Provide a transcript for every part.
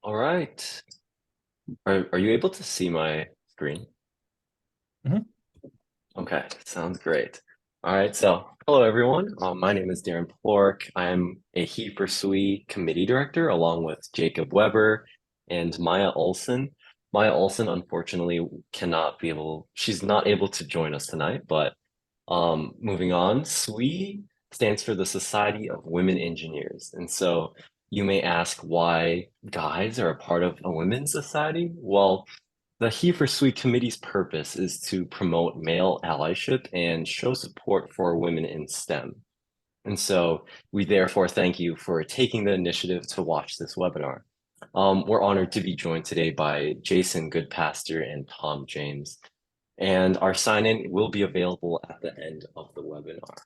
All right. Are you able to see my screen? Mhm. Okay, sounds great. All right, so hello everyone. My name is Darren Plork. I'm a HeForSWE Committee Director along with Jacob Weber and Maya Olson. Maya Olson unfortunately she's not able to join us tonight, but moving on, SWE stands for the Society of Women Engineers. And so you may ask why guys are a part of a women's society? Well, the HeForSWE Committee's purpose is to promote male allyship and show support for women in STEM. And so we therefore thank you for taking the initiative to watch this webinar. We're honored to be joined today by Jason Goodpaster and Tom James, and our sign-in will be available at the end of the webinar.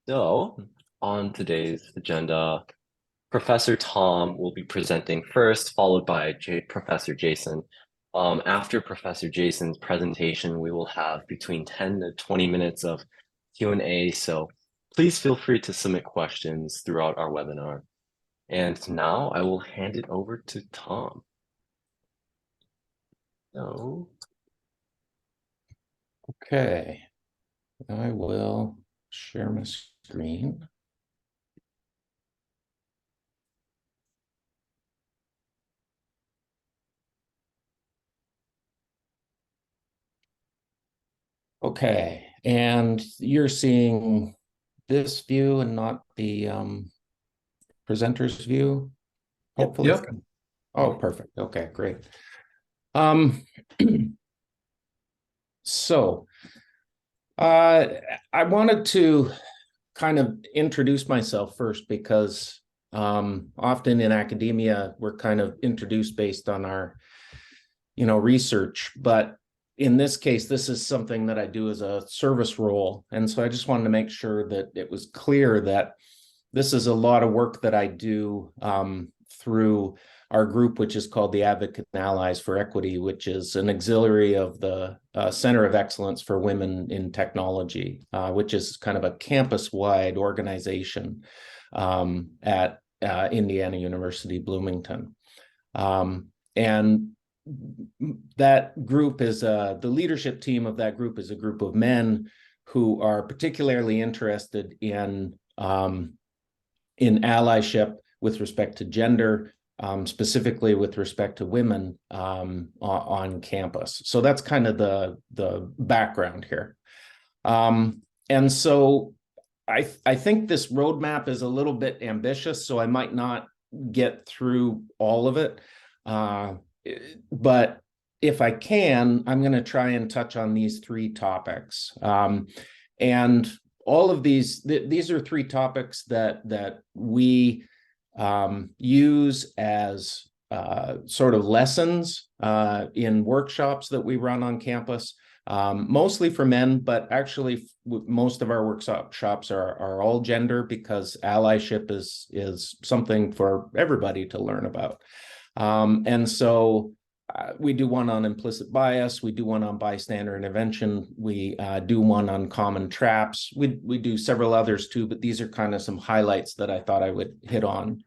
So on today's agenda, Professor Tom will be presenting first, followed by Professor Jason. After Professor Jason's presentation, we will have between 10 to 20 minutes of Q&A, so please feel free to submit questions throughout our webinar. And now I will hand it over to Tom. So, Okay, I will share my screen. Okay, and you're seeing this view and not the presenter's view, hopefully. yep. Oh, perfect. Okay, great. Um, so I wanted to kind of introduce myself first because often in academia, we're kind of introduced based on our research, but in this case, this is something that I do as a service role. And so I just wanted to make sure that it was clear that this is a lot of work that I do through our group, which is called the Advocate and Allies for Equity, which is an auxiliary of the Center of Excellence for Women in Technology, which is kind of a campus-wide organization at Indiana University, Bloomington. And that group is the leadership team of that group is a group of men who are particularly interested in allyship with respect to gender, specifically with respect to women on campus. So that's kind of the background here. And so I think this roadmap is a little bit ambitious, so I might not get through all of it. But if I can, I'm going to try and touch on these three topics. And all of these are three topics that we use as sort of lessons in workshops that we run on campus, mostly for men, but actually most of our workshops are all gender because allyship is something for everybody to learn about. And so we do one on implicit bias, we do one on bystander intervention, we do one on common traps, we do several others too, but these are kind of some highlights that I thought I would hit on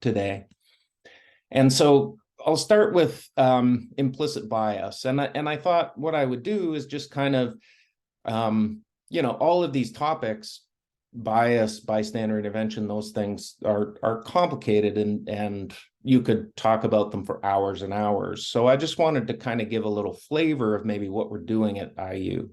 today. And so I'll start with implicit bias, and I thought what I would do is just kind of all of these topics, bias, bystander intervention, those things are complicated, and you could talk about them for hours and hours. So I just wanted to kind of give a little flavor of maybe what we're doing at IU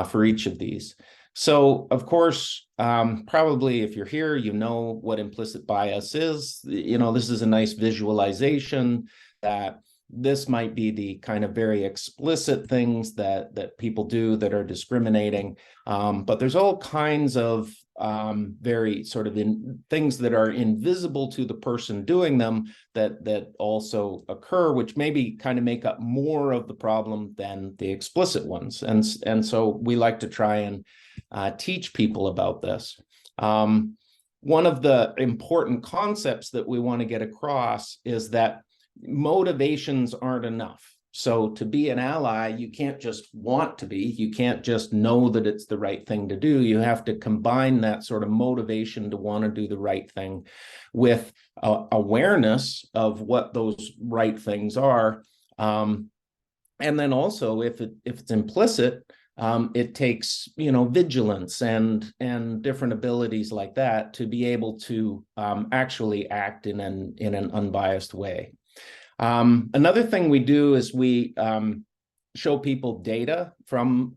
for each of these. So of course, probably if you're here, you know what implicit bias is. This is a nice visualization that this might be the kind of very explicit things that people do that are discriminating, but there's all kinds of very sort of things that are invisible to the person doing them that also occur, which maybe kind of make up more of the problem than the explicit ones. And so we like to try and teach people about this. One of the important concepts that we want to get across is that motivations aren't enough. So to be an ally, you can't just want to be, you can't just know that it's the right thing to do. You have to combine that sort of motivation to want to do the right thing with awareness of what those right things are. And then also, if it's implicit, it takes, vigilance and different abilities like that to be able to actually act in an unbiased way. Another thing we do is we show people data from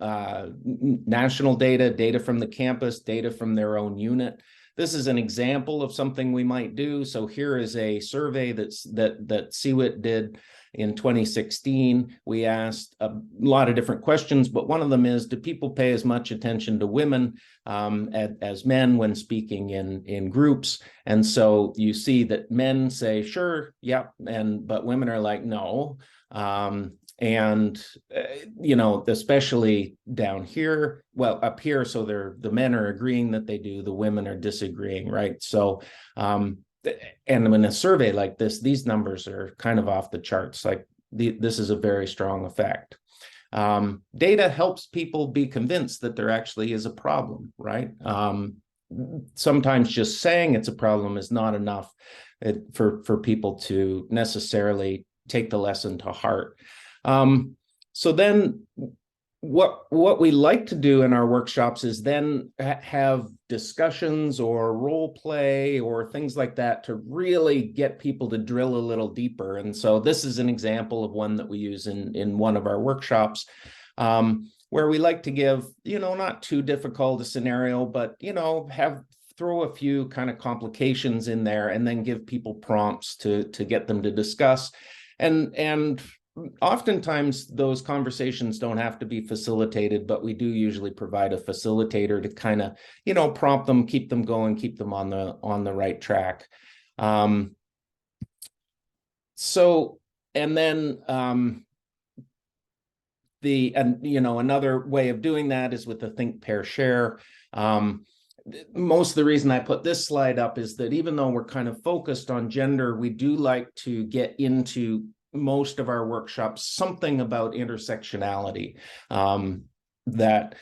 national data from the campus, data from their own unit. This is an example of something we might do. So here is a survey that HeForSWE did in 2016. We asked a lot of different questions, but one of them is, do people pay as much attention to women as men when speaking in groups? And so you see that men say, sure, yep, but women are like, no. Especially down here, well, up here, so the men are agreeing that they do, the women are disagreeing, right? So and in a survey like this, these numbers are kind of off the charts. Like this is a very strong effect. Data helps people be convinced that there actually is a problem, right? Sometimes just saying it's a problem is not enough for people to necessarily take the lesson to heart. So then what we like to do in our workshops is then have discussions or role play or things like that to really get people to drill a little deeper. And so this is an example of one that we use in one of our workshops, where we like to give, not too difficult a scenario, but, throw a few kind of complications in there and then give people prompts to get them to discuss. And oftentimes those conversations don't have to be facilitated, but we do usually provide a facilitator to kind of, prompt them, keep them going, keep them on the right track. Another way of doing that is with the think, pair, share. Most of the reason I put this slide up is that even though we're kind of focused on gender, we do like to get into most of our workshops something about intersectionality, that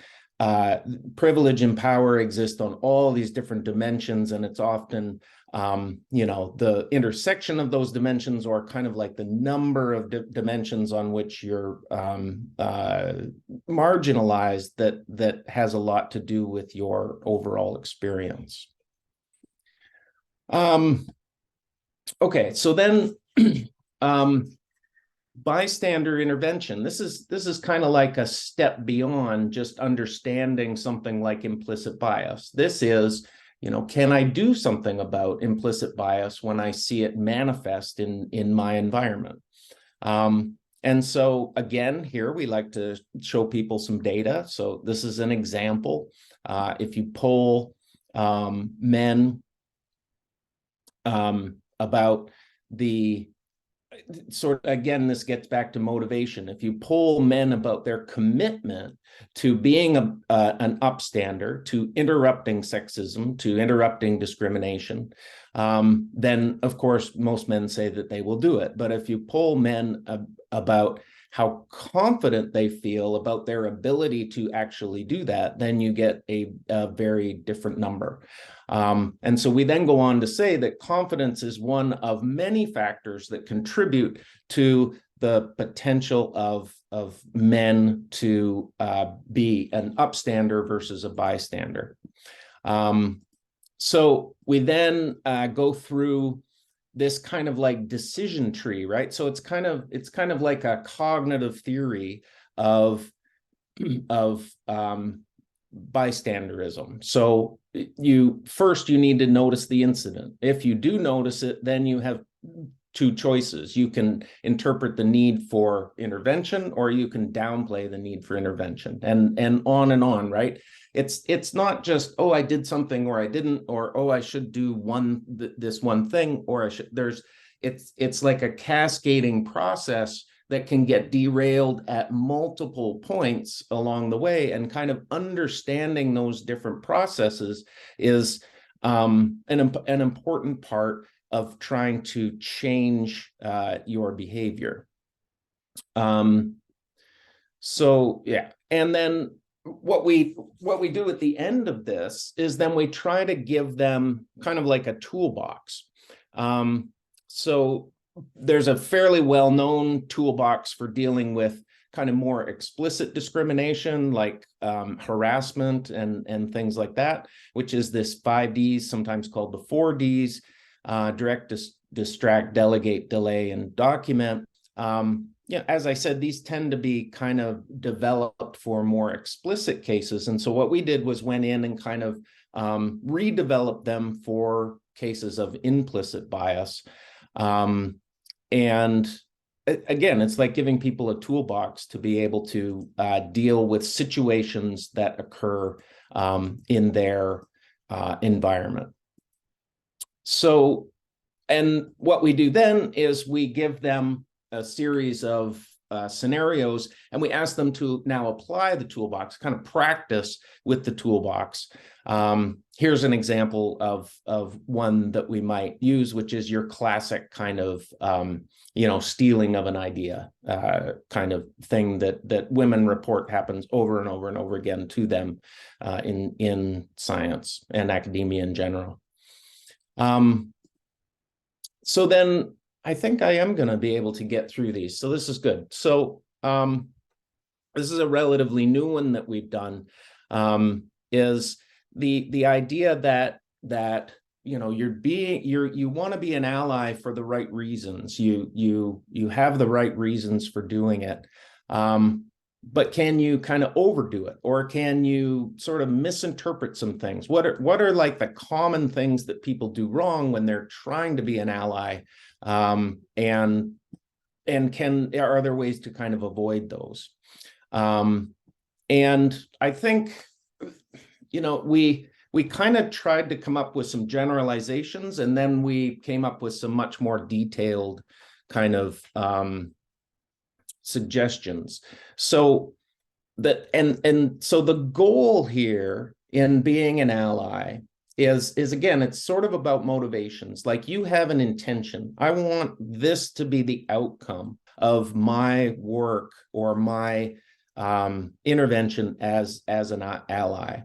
privilege and power exist on all these different dimensions, and it's often the intersection of those dimensions, or kind of like the number of dimensions on which you're marginalized, that has a lot to do with your overall experience. Okay, so then bystander intervention. This is kind of like a step beyond just understanding something like implicit bias. This is, can I do something about implicit bias when I see it manifest in my environment? And so again, here we like to show people some data. So this is an example. If you poll men about the again, this gets back to motivation. If you poll men about their commitment to being an upstander, to interrupting sexism, to interrupting discrimination, then of course most men say that they will do it. But if you poll men about how confident they feel about their ability to actually do that, then you get a very different number. And so we then go on to say that confidence is one of many factors that contribute to the potential of men to be an upstander versus a bystander. So we then go through this kind of like decision tree, right? So it's kind of like a cognitive theory of bystanderism. So you need to notice the incident. If you do notice it, then you have two choices. You can interpret the need for intervention, or you can downplay the need for intervention, and on, right? It's not just, oh, I did something or I didn't, or oh, I should do this one thing, or I should. It's like a cascading process that can get derailed at multiple points along the way, and kind of understanding those different processes is an important part of trying to change your behavior. So yeah, and then what we do at the end of this is then we try to give them kind of like a toolbox. So there's a fairly well-known toolbox for dealing with kind of more explicit discrimination, like harassment and things like that, which is this 5Ds, sometimes called the 4Ds, direct, distract, delegate, delay, and document. Yeah, as I said, these tend to be kind of developed for more explicit cases. And so what we did was went in and kind of redeveloped them for cases of implicit bias. And again, it's like giving people a toolbox to be able to deal with situations that occur in their environment. So, and what we do then is we give them a series of scenarios, and we ask them to now apply the toolbox, kind of practice with the toolbox. Here's an example of one that we might use, which is your classic kind of stealing of an idea kind of thing that women report happens over and over and over again to them in science and academia in general. So then I think I am going to be able to get through these. So this is good. So this is a relatively new one that we've done, is the idea that you want to be an ally for the right reasons. You have the right reasons for doing it. But can you kind of overdo it, or can you sort of misinterpret some things? What are like the common things that people do wrong when they're trying to be an ally? And are there ways to kind of avoid those? And I think, we kind of tried to come up with some generalizations, and then we came up with some much more detailed kind of suggestions. So that so the goal here in being an ally is again, it's sort of about motivations. Like, you have an intention. I want this to be the outcome of my work or my intervention as an ally.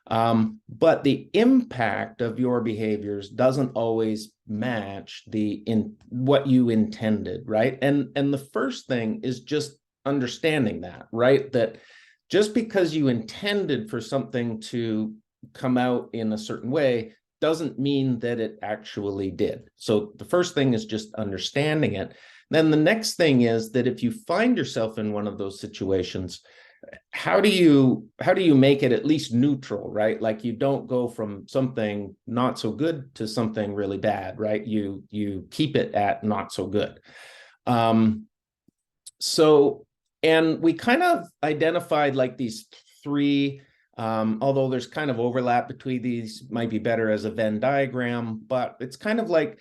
But the impact of your behaviors doesn't always match what you intended, right? And the first thing is just understanding that, right? That just because you intended for something to come out in a certain way doesn't mean that it actually did. So the first thing is just understanding it. Then the next thing is that if you find yourself in one of those situations, how do you make it at least neutral, right? Like, you don't go from something not so good to something really bad, right? You keep it at not so good. So, and we kind of identified like these three, although there's kind of overlap between these, might be better as a Venn diagram, but it's kind of like,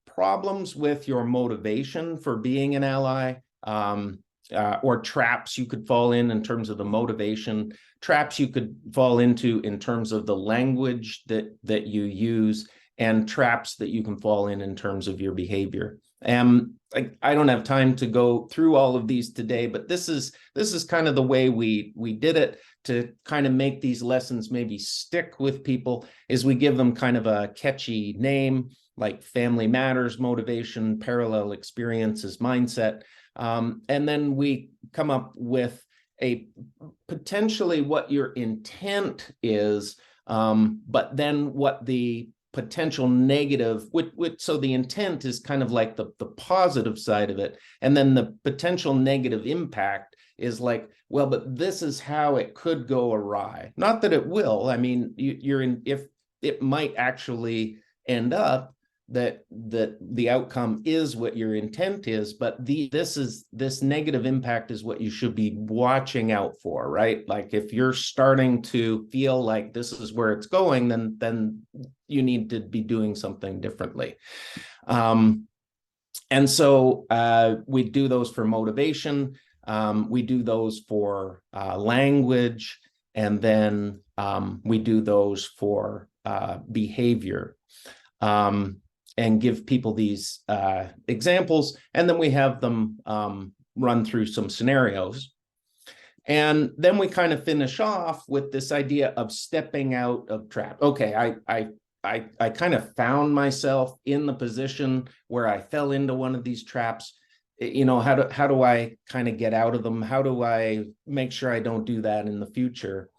problems with your motivation for being an ally, or traps you could fall in terms of the motivation, traps you could fall into in terms of the language that you use, and traps that you can fall in terms of your behavior. I don't have time to go through all of these today, but this is kind of the way we did it to kind of make these lessons maybe stick with people, is we give them kind of a catchy name, like family matters, motivation, parallel experiences, mindset. And then we come up with a potentially what your intent is, but then what the potential negative, so the intent is kind of like the positive side of it. And then the potential negative impact is like, well, but this is how it could go awry. Not that it will. I mean, if it might actually end up that the outcome is what your intent is, but this negative impact is what you should be watching out for, right? Like, if you're starting to feel like this is where it's going, then you need to be doing something differently. And so we do those for motivation, we do those for language, and then we do those for behavior. And give people these examples, and then we have them run through some scenarios. And then we kind of finish off with this idea of stepping out of trap. Okay, I I kind of found myself in the position where I fell into one of these traps. You know, how do I kind of get out of them? How do I make sure I don't do that in the future?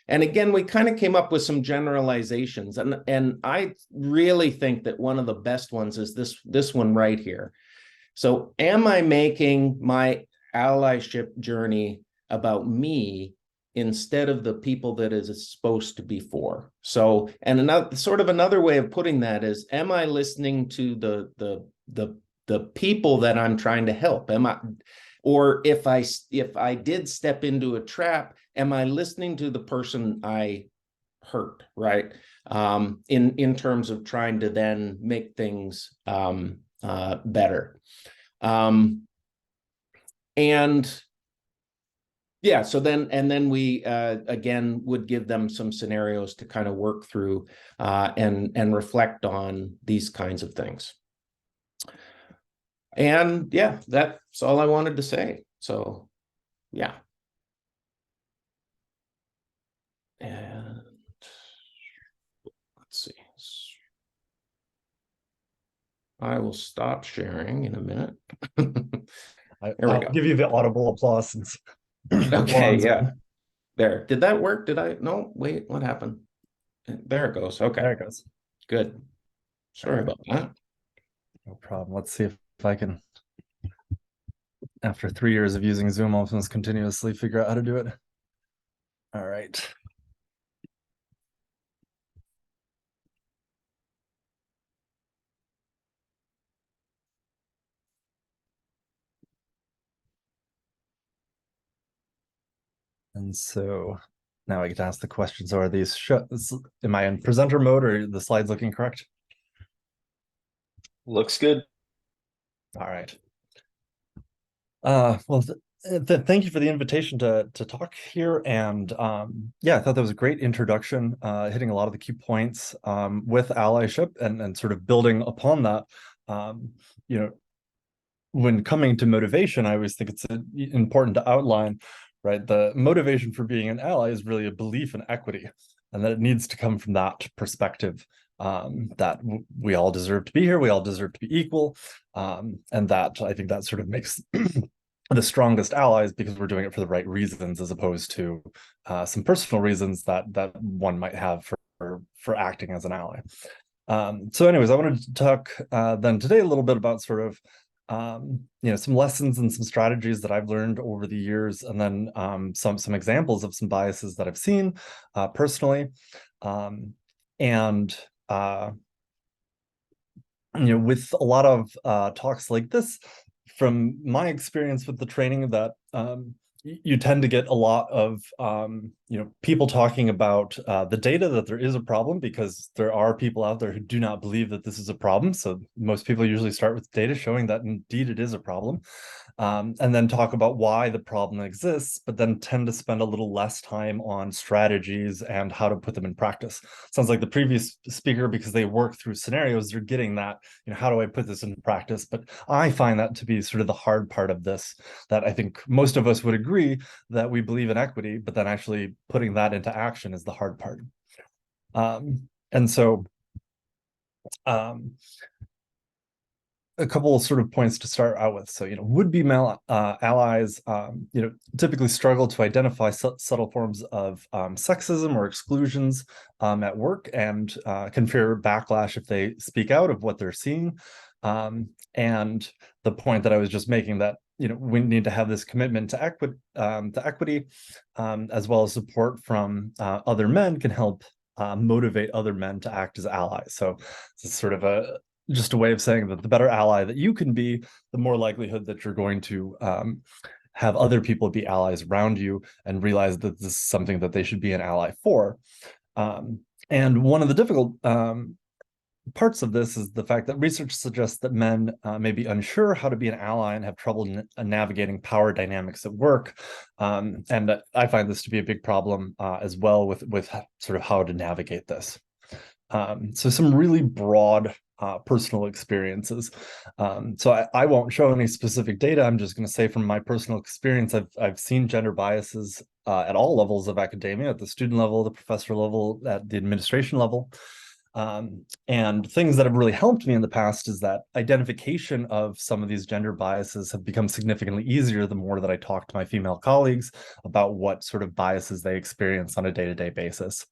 And again, we kind of came up with some generalizations, and I really think that one of the best ones is this one right here. So, am I making my allyship journey about me instead of the people that it is supposed to be for? So, and another way of putting that is, am I listening to the people that I'm trying to help? Am I, or if I did step into a trap, am I listening to the person I hurt, right? In terms of trying to then make things better. And yeah, so then we again would give them some scenarios to kind of work through and reflect on these kinds of things. And yeah, that's all I wanted to say. So yeah. And let's see. I will stop sharing in a minute. I'll give you the audible applause since. Okay, yeah. There. Did that work? Did I? No, wait, what happened? There it goes. Okay. There it goes. Good. Sorry about that. No problem. Let's see if I can, after 3 years of using Zoom almost continuously, figure out how to do it. All right. And so now I get to ask the question. So are these, am I in presenter mode, or are the slides looking correct? Looks good. All right. Well, thank you for the invitation to talk here. And yeah, I thought that was a great introduction, hitting a lot of the key points with allyship and sort of building upon that. You know, when coming to motivation, I always think it's important to outline, right? The motivation for being an ally is really a belief in equity, and that it needs to come from that perspective, that we all deserve to be here, we all deserve to be equal, and that I think that sort of makes the strongest allies, because we're doing it for the right reasons, as opposed to some personal reasons that one might have for acting as an ally. So anyways, I wanted to talk then today a little bit about sort of you know, some lessons and some strategies that I've learned over the years, and then some examples of some biases that I've seen personally, and you know, with a lot of talks like this, from my experience with the training, that you tend to get a lot of you know, people talking about the data, that there is a problem, because there are people out there who do not believe that this is a problem. So most people usually start with data showing that indeed it is a problem, and then talk about why the problem exists, but then tend to spend a little less time on strategies and how to put them in practice. Sounds like the previous speaker, because they work through scenarios, they're getting that, you know, how do I put this in practice? But I find that to be sort of the hard part of this, that I think most of us would agree that we believe in equity, but then actually putting that into action is the hard part. And so a couple of sort of points to start out with. So, you know, would-be male allies, you know, typically struggle to identify subtle forms of sexism or exclusions at work, and can fear backlash if they speak out of what they're seeing. And the point that I was just making, that, you know, we need to have this commitment to equity, as well as support from other men, can help motivate other men to act as allies. So it's sort of just a way of saying that the better ally that you can be, the more likelihood that you're going to have other people be allies around you and realize that this is something that they should be an ally for. And one of the difficult parts of this is the fact that research suggests that men may be unsure how to be an ally and have trouble navigating power dynamics at work. And I find this to be a big problem as well, with sort of how to navigate this. So some really broad personal experiences. So I won't show any specific data. I'm just going to say from my personal experience, I've seen gender biases at all levels of academia, at the student level, the professor level, at the administration level. And things that have really helped me in the past is that identification of some of these gender biases have become significantly easier the more that I talk to my female colleagues about what sort of biases they experience on a day-to-day basis.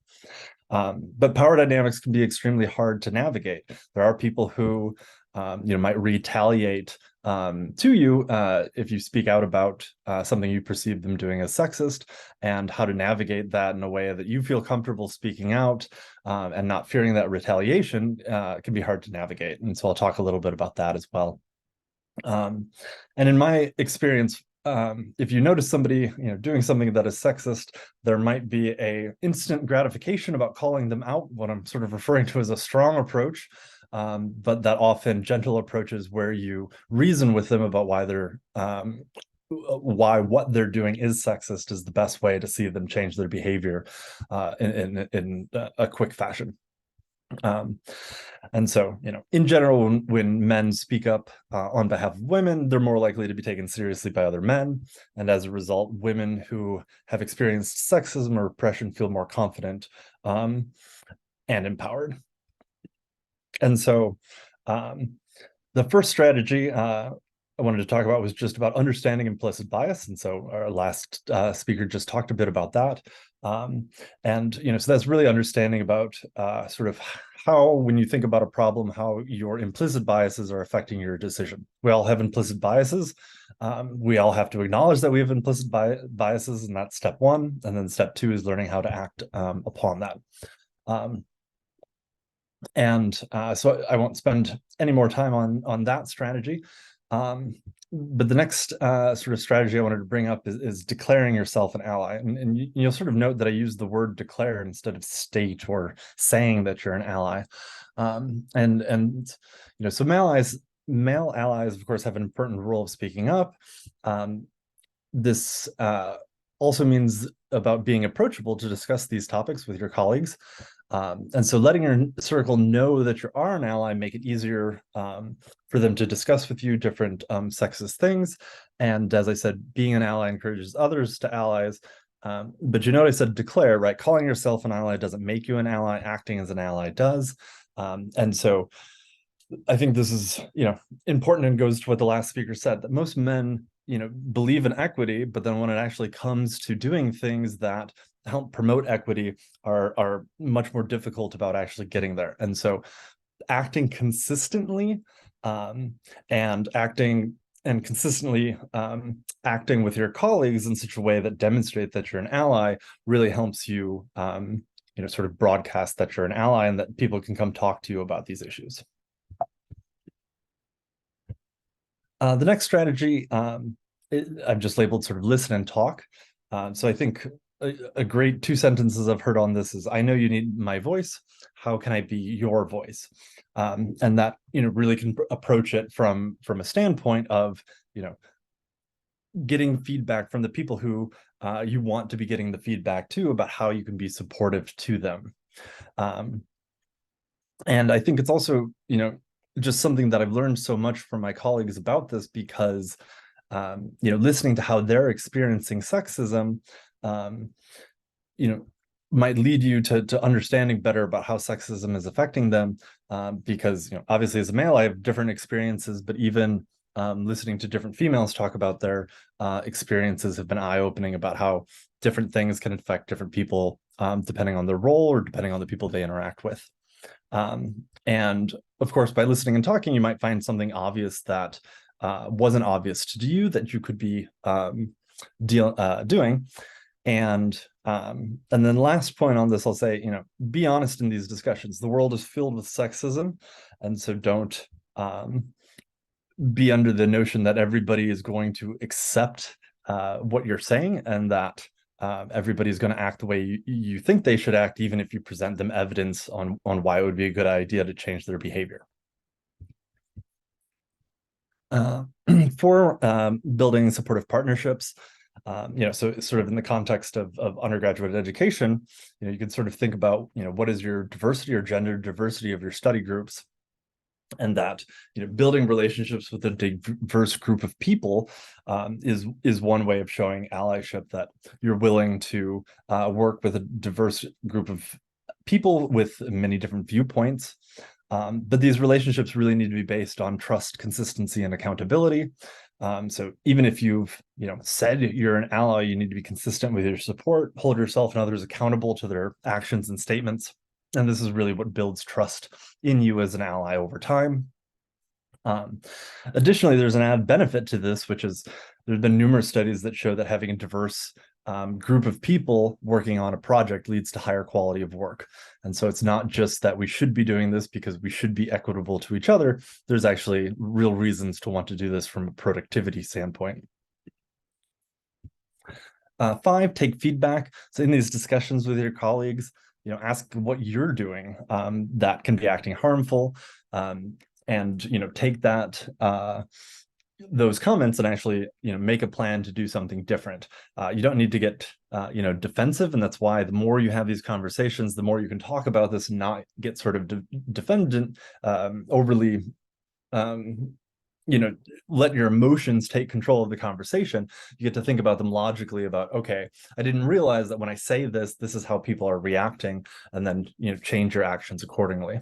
But power dynamics can be extremely hard to navigate. There are people who might retaliate to you if you speak out about something you perceive them doing as sexist, and how to navigate that in a way that you feel comfortable speaking out and not fearing that retaliation can be hard to navigate. And so I'll talk a little bit about that as well. And in my experience, if you notice somebody doing something that is sexist, there might be a instant gratification about calling them out, what I'm sort of referring to as a strong approach, but that often gentle approaches where you reason with them about why what they're doing is sexist is the best way to see them change their behavior in a quick fashion. And so, in general, when men speak up on behalf of women, they're more likely to be taken seriously by other men. And as a result, women who have experienced sexism or oppression feel more confident and empowered. And so the first strategy I wanted to talk about was just about understanding implicit bias. And so our last speaker just talked a bit about that. And so that's really understanding about sort of how, when you think about a problem, how your implicit biases are affecting your decision. We all have implicit biases. We all have to acknowledge that we have implicit biases, and that's step one. And then step two is learning how to act upon that. So I won't spend any more time on that strategy. But the next sort of strategy I wanted to bring up is declaring yourself an ally. And you'll sort of note that I use the word declare instead of state or saying that you're an ally. So male allies, of course, have an important role of speaking up. This also means about being approachable to discuss these topics with your colleagues. And so letting your circle know that you are an ally make it easier for them to discuss with you different sexist things. And as I said, being an ally encourages others to allies. But I said declare, right? Calling yourself an ally doesn't make you an ally. Acting as an ally does. And so I think this is, important, and goes to what the last speaker said, that most men, believe in equity, but then when it actually comes to doing things that help promote equity are much more difficult about actually getting there. And so acting consistently and consistently acting with your colleagues in such a way that demonstrate that you're an ally really helps you sort of broadcast that you're an ally and that people can come talk to you about these issues. The next strategy I've just labeled sort of listen and talk. So I think a great 2 sentences I've heard on this is, I know you need my voice. How can I be your voice? And that, really can approach it from a standpoint of, getting feedback from the people who you want to be getting the feedback to about how you can be supportive to them. And I think it's also, just something that I've learned so much from my colleagues about this, because, listening to how they're experiencing sexism, might lead you to understanding better about how sexism is affecting them. Because, obviously as a male, I have different experiences, but even listening to different females talk about their experiences have been eye-opening about how different things can affect different people depending on their role or depending on the people they interact with. And of course, by listening and talking, you might find something obvious that wasn't obvious to you that you could be doing. And then last point on this, I'll say, be honest in these discussions. The world is filled with sexism, and so don't be under the notion that everybody is going to accept what you're saying, and that everybody's going to act the way you think they should act, even if you present them evidence on why it would be a good idea to change their behavior. For building supportive partnerships, so sort of in the context of undergraduate education, you can sort of think about, what is your diversity or gender diversity of your study groups, and that, building relationships with a diverse group of people is one way of showing allyship, that you're willing to work with a diverse group of people with many different viewpoints. But these relationships really need to be based on trust, consistency, and accountability. So even if you've said you're an ally, you need to be consistent with your support, hold yourself and others accountable to their actions and statements. And this is really what builds trust in you as an ally over time. Additionally, there's an added benefit to this, which is there's been numerous studies that show that having a diverse group of people working on a project leads to higher quality of work. And so it's not just that we should be doing this because we should be equitable to each other. There's actually real reasons to want to do this from a productivity standpoint. 5, take feedback. So in these discussions with your colleagues, ask what you're doing that can be acting harmful, and take that those comments and actually make a plan to do something different. You don't need to get defensive, and that's why the more you have these conversations, the more you can talk about this and not get sort of defendant, overly let your emotions take control of the conversation. You get to think about them logically about, okay, I didn't realize that when I say this is how people are reacting, and then change your actions accordingly.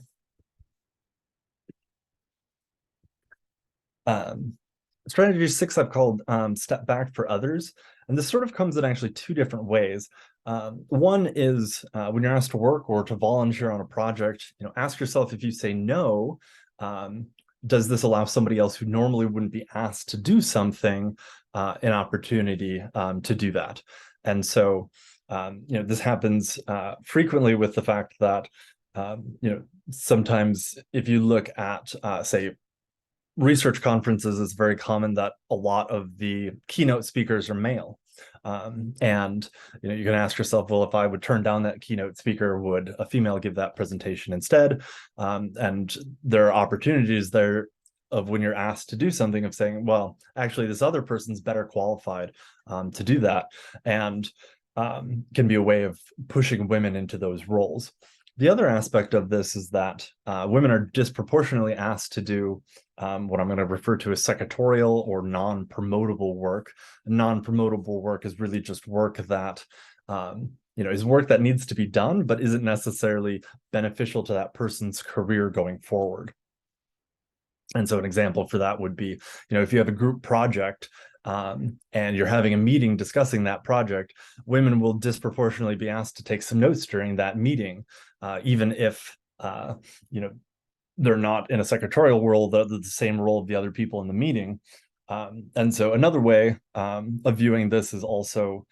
Strategy 6 I've called step back for others. And this sort of comes in actually 2 different ways. One is when you're asked to work or to volunteer on a project, ask yourself, if you say no, does this allow somebody else who normally wouldn't be asked to do something an opportunity to do that? And so, this happens frequently with the fact that, sometimes if you look at, say, research conferences, it's very common that a lot of the keynote speakers are male. And you can ask yourself, well, if I would turn down that keynote speaker, would a female give that presentation instead? And there are opportunities there of when you're asked to do something of saying, well, actually, this other person's better qualified to do that, and can be a way of pushing women into those roles. The other aspect of this is that women are disproportionately asked to do what I'm going to refer to as secretarial or non-promotable work. Non-promotable work is really just work that is work that needs to be done, but isn't necessarily beneficial to that person's career going forward. And so an example for that would be, if you have a group project and you're having a meeting discussing that project, women will disproportionately be asked to take some notes during that meeting, even if they're not in a secretarial role, they're the same role of the other people in the meeting. And so another way of viewing this is also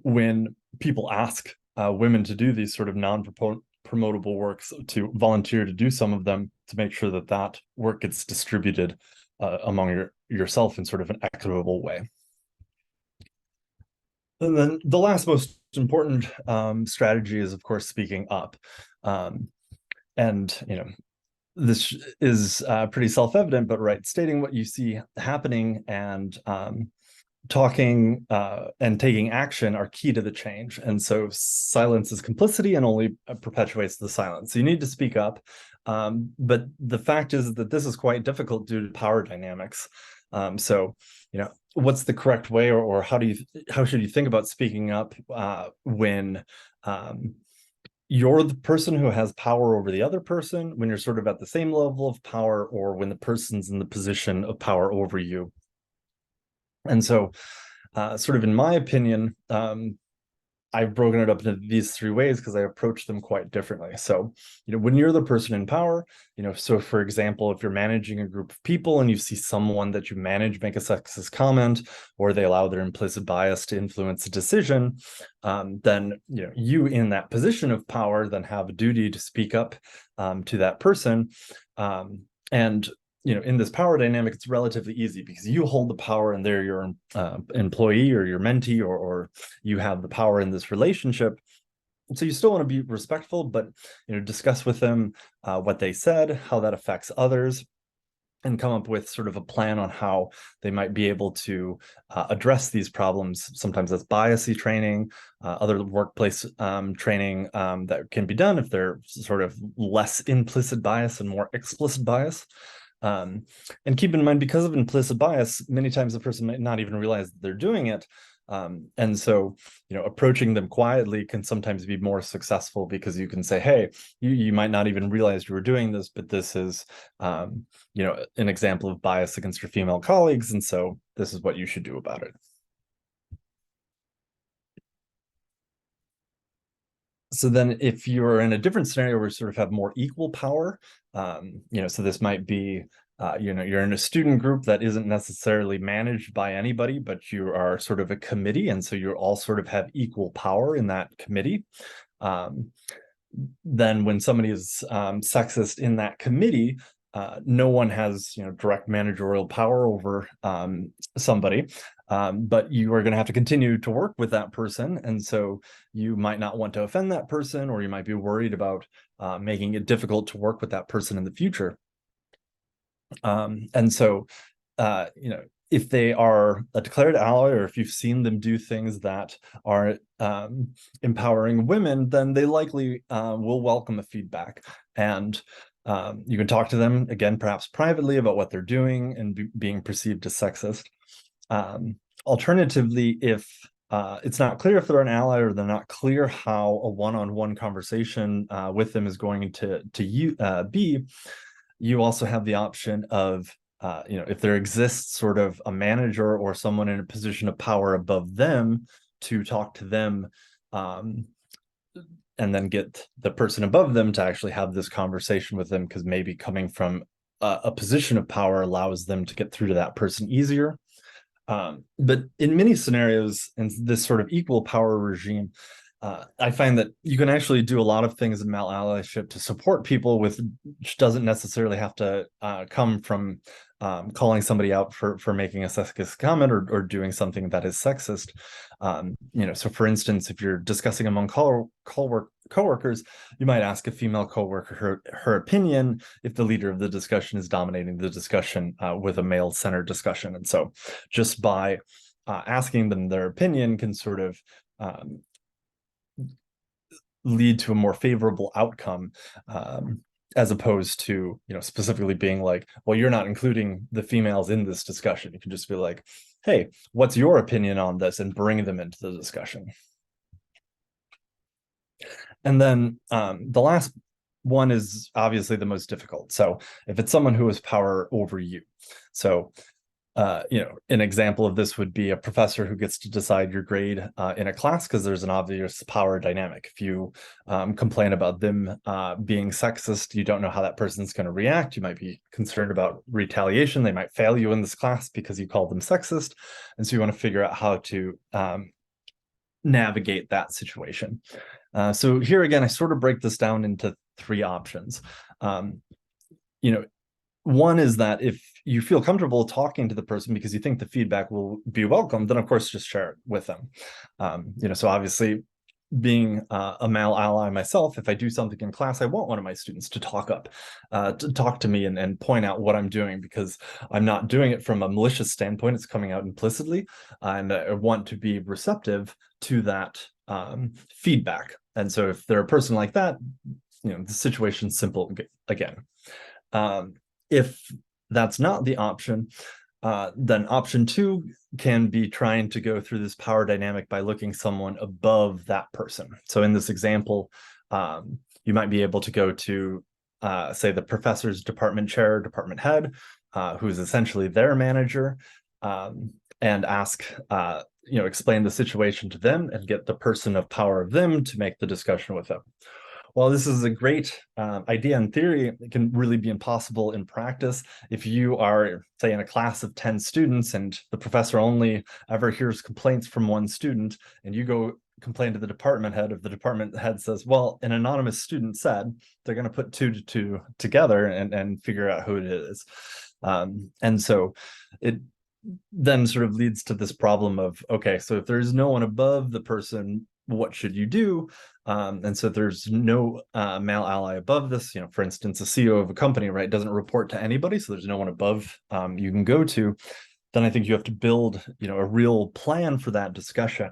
when people ask women to do these sort of non-promotable works, to volunteer to do some of them, to make sure that that work gets distributed among yourself in sort of an equitable way. And then the last most important strategy is, of course, speaking up. And this is pretty self-evident, but right, stating what you see happening and talking and taking action are key to the change. And so silence is complicity and only perpetuates the silence. So you need to speak up. But the fact is that this is quite difficult due to power dynamics. So, what's the correct way, or how should you think about speaking up when you're the person who has power over the other person, when you're sort of at the same level of power, or when the person's in the position of power over you? And so, sort of in my opinion, I've broken it up into these 3 ways because I approach them quite differently. So, when you're the person in power, so for example, if you're managing a group of people and you see someone that you manage make a sexist comment, or they allow their implicit bias to influence a decision, then, you in that position of power then have a duty to speak up to that person. And in this power dynamic, it's relatively easy because you hold the power and they're your employee or your mentee, or you have the power in this relationship. So you still want to be respectful, but discuss with them what they said, how that affects others, and come up with sort of a plan on how they might be able to address these problems. Sometimes that's biasy training, other workplace training that can be done if they're sort of less implicit bias and more explicit bias. And keep in mind, because of implicit bias, many times the person might not even realize that they're doing it. And so, approaching them quietly can sometimes be more successful because you can say, hey, you might not even realize you were doing this, but this is, an example of bias against your female colleagues. And so this is what you should do about it. So then if you're in a different scenario where you sort of have more equal power, so this might be, you're in a student group that isn't necessarily managed by anybody, but you are sort of a committee. And so you all sort of have equal power in that committee. Then when somebody is sexist in that committee, no one has direct managerial power over somebody, but you are going to have to continue to work with that person, and so you might not want to offend that person, or you might be worried about making it difficult to work with that person in the future. And so if they are a declared ally, or if you've seen them do things that are empowering women, then they likely will welcome a feedback. And you can talk to them, again, perhaps privately, about what they're doing and being perceived as sexist. Alternatively, if it's not clear if they're an ally, or they're not clear how a one-on-one conversation with them is going to be, you also have the option of, if there exists sort of a manager or someone in a position of power above them, to talk to them, and then get the person above them to actually have this conversation with them, because maybe coming from a position of power allows them to get through to that person easier. But in many scenarios in this sort of equal power regime, I find that you can actually do a lot of things in mal-allyship to support people, which doesn't necessarily have to come from calling somebody out for making a sexist comment, or doing something that is sexist. So for instance, if you're discussing among coworkers, you might ask a female coworker her opinion if the leader of the discussion is dominating the discussion with a male-centered discussion. And so just by asking them their opinion can sort of lead to a more favorable outcome, as opposed to specifically being like, well, you're not including the females in this discussion. You can just be like, hey, what's your opinion on this, and bring them into the discussion. And then the last one is obviously the most difficult. So if it's someone who has power over you, so an example of this would be a professor who gets to decide your grade in a class, because there's an obvious power dynamic. If you complain about them being sexist, you don't know how that person's going to react. You might be concerned about retaliation. They might fail you in this class because you called them sexist. And so you want to figure out how to navigate that situation. So here again, I sort of break this down into three options. One is that if you feel comfortable talking to the person because you think the feedback will be welcome, then of course just share it with them. So obviously, being a male ally myself, if I do something in class, I want one of my students to talk to me and point out what I'm doing, because I'm not doing it from a malicious standpoint. It's coming out implicitly, and I want to be receptive to that feedback. And so if they're a person like that, the situation's simple again. If that's not the option, then option two can be trying to go through this power dynamic by looking someone above that person. So in this example, you might be able to go to, say, the professor's department chair, department head, who's essentially their manager, and ask, explain the situation to them and get the person of power of them to make the discussion with them. While this is a great idea in theory, it can really be impossible in practice. If you are, say, in a class of 10 students and the professor only ever hears complaints from one student, and you go complain to the department head, if the department head says, well, an anonymous student said, they're going to put two to two together and figure out who it is. And so it then sort of leads to this problem of, okay, so if there's no one above the person, what should you do? And so there's no male ally above this. For instance, a CEO of a company, right, doesn't report to anybody, so there's no one above you can go to. Then I think you have to build, a real plan for that discussion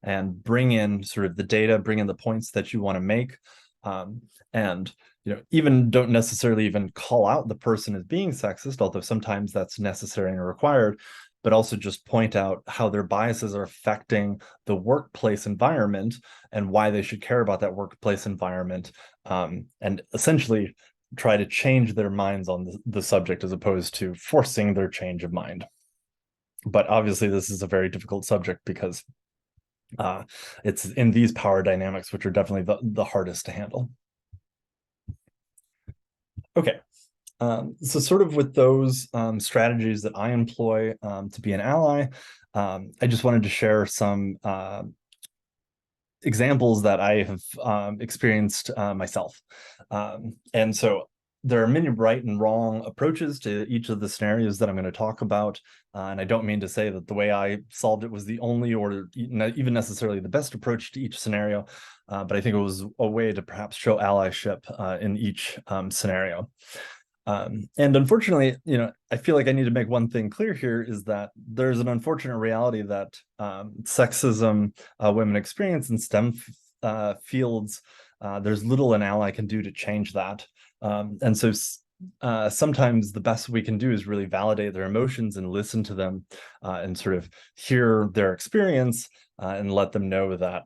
and bring in sort of the data, bring in the points that you want to make, and even don't necessarily even call out the person as being sexist, although sometimes that's necessary and required. but also just point out how their biases are affecting the workplace environment and why they should care about that workplace environment, and essentially try to change their minds on the subject as opposed to forcing their change of mind. But obviously this is a very difficult subject because it's in these power dynamics, which are definitely the hardest to handle. Okay, so sort of with those strategies that I employ to be an ally, I just wanted to share some examples that I have experienced myself. And so there are many right and wrong approaches to each of the scenarios that I'm going to talk about. And I don't mean to say that the way I solved it was the only or even necessarily the best approach to each scenario, but I think it was a way to perhaps show allyship in each scenario. And unfortunately, I feel like I need to make one thing clear here, is that there's an unfortunate reality that sexism women experience in STEM fields, there's little an ally can do to change that. And so sometimes the best we can do is really validate their emotions and listen to them and sort of hear their experience and let them know that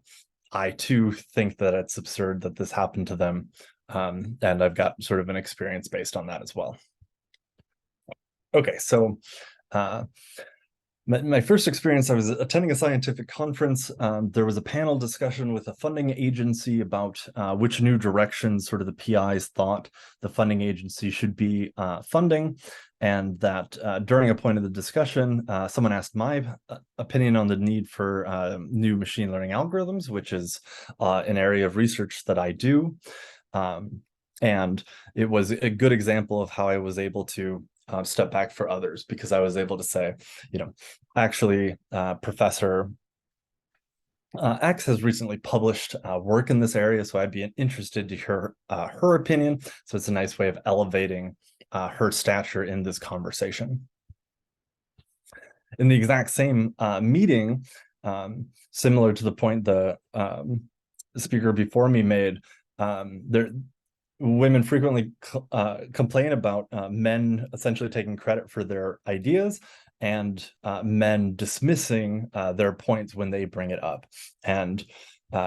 I too think that it's absurd that this happened to them. And I've got sort of an experience based on that as well. Okay, so my first experience, I was attending a scientific conference. There was a panel discussion with a funding agency about which new directions sort of the PIs thought the funding agency should be funding. And that during a point of the discussion, someone asked my opinion on the need for new machine learning algorithms, which is an area of research that I do. And it was a good example of how I was able to step back for others, because I was able to say, actually, Professor X has recently published work in this area, so I'd be interested to hear her opinion. So it's a nice way of elevating her stature in this conversation. In the exact same meeting, similar to the point the speaker before me made, women frequently complain about men essentially taking credit for their ideas and men dismissing their points when they bring it up. And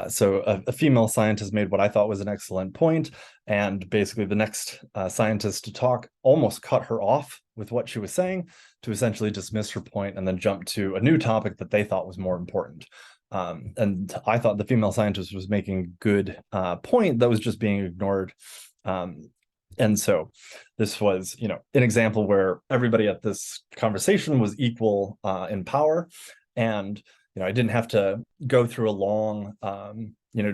so a female scientist made what I thought was an excellent point, and basically the next scientist to talk almost cut her off with what she was saying to essentially dismiss her point and then jump to a new topic that they thought was more important. And I thought the female scientist was making a good point that was just being ignored. And so this was, an example where everybody at this conversation was equal in power. And, I didn't have to go through a long,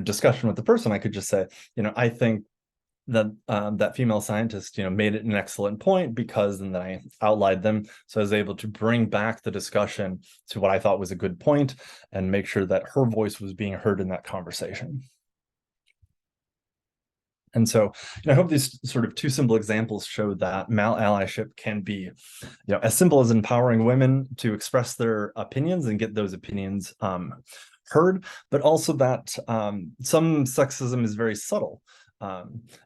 discussion with the person. I could just say, I think that that female scientist, made it an excellent point because, and then I outlined them. So I was able to bring back the discussion to what I thought was a good point and make sure that her voice was being heard in that conversation. And so I hope these sort of two simple examples show that mal-allyship can be, as simple as empowering women to express their opinions and get those opinions heard, but also that some sexism is very subtle.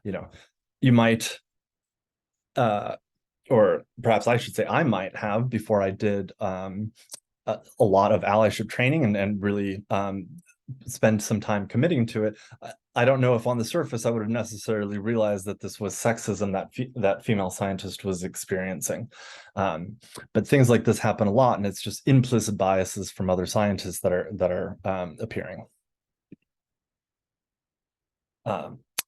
You might, or perhaps I should say I might have, before I did a lot of allyship training and really spend some time committing to it, I don't know if on the surface I would have necessarily realized that this was sexism that female scientist was experiencing. But things like this happen a lot, and it's just implicit biases from other scientists that are appearing.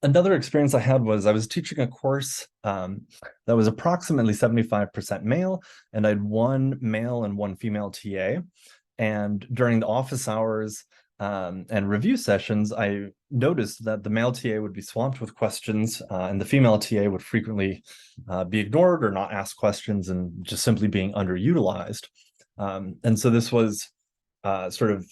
Another experience I had was I was teaching a course that was approximately 75% male, and I had one male and one female TA. And during the office hours and review sessions, I noticed that the male TA would be swamped with questions and the female TA would frequently be ignored or not ask questions and just simply being underutilized. And so this was sort of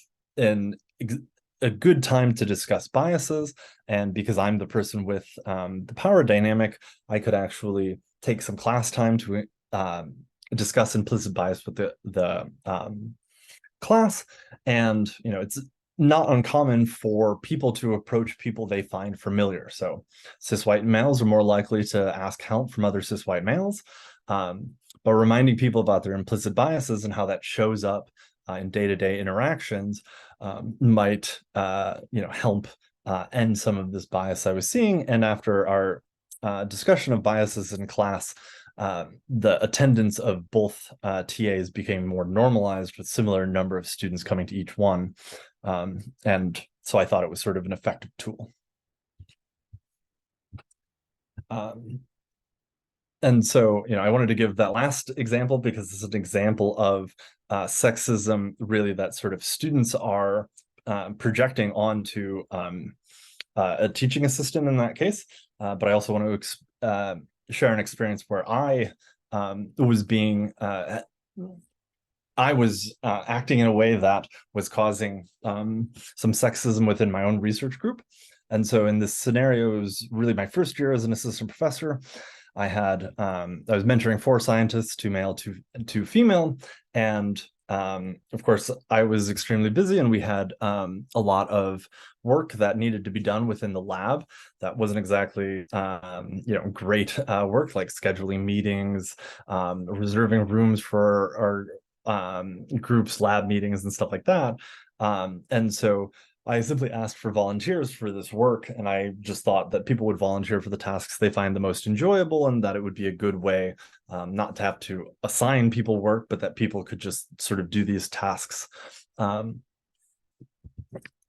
a good time to discuss biases. And because I'm the person with the power dynamic, I could actually take some class time to discuss implicit bias with the class. And, it's not uncommon for people to approach people they find familiar. So cis white males are more likely to ask help from other cis white males. but reminding people about their implicit biases and how that shows up in day-to-day interactions might help end some of this bias I was seeing. And after our discussion of biases in class, the attendance of both TAs became more normalized with similar number of students coming to each one. And so I thought it was sort of an effective tool. And so, I wanted to give that last example because this is an example of sexism, really, that sort of students are projecting onto a teaching assistant in that case. But I also want to share an experience where I was acting in a way that was causing some sexism within my own research group. And so in this scenario, it was really my first year as an assistant professor. I was mentoring 4 scientists, 2 male, 2 female, and of course, I was extremely busy, and we had a lot of work that needed to be done within the lab. That wasn't exactly great work, like scheduling meetings, reserving rooms for our groups, lab meetings, and stuff like that. And so I simply asked for volunteers for this work, and I just thought that people would volunteer for the tasks they find the most enjoyable, and that it would be a good way not to have to assign people work, but that people could just sort of do these tasks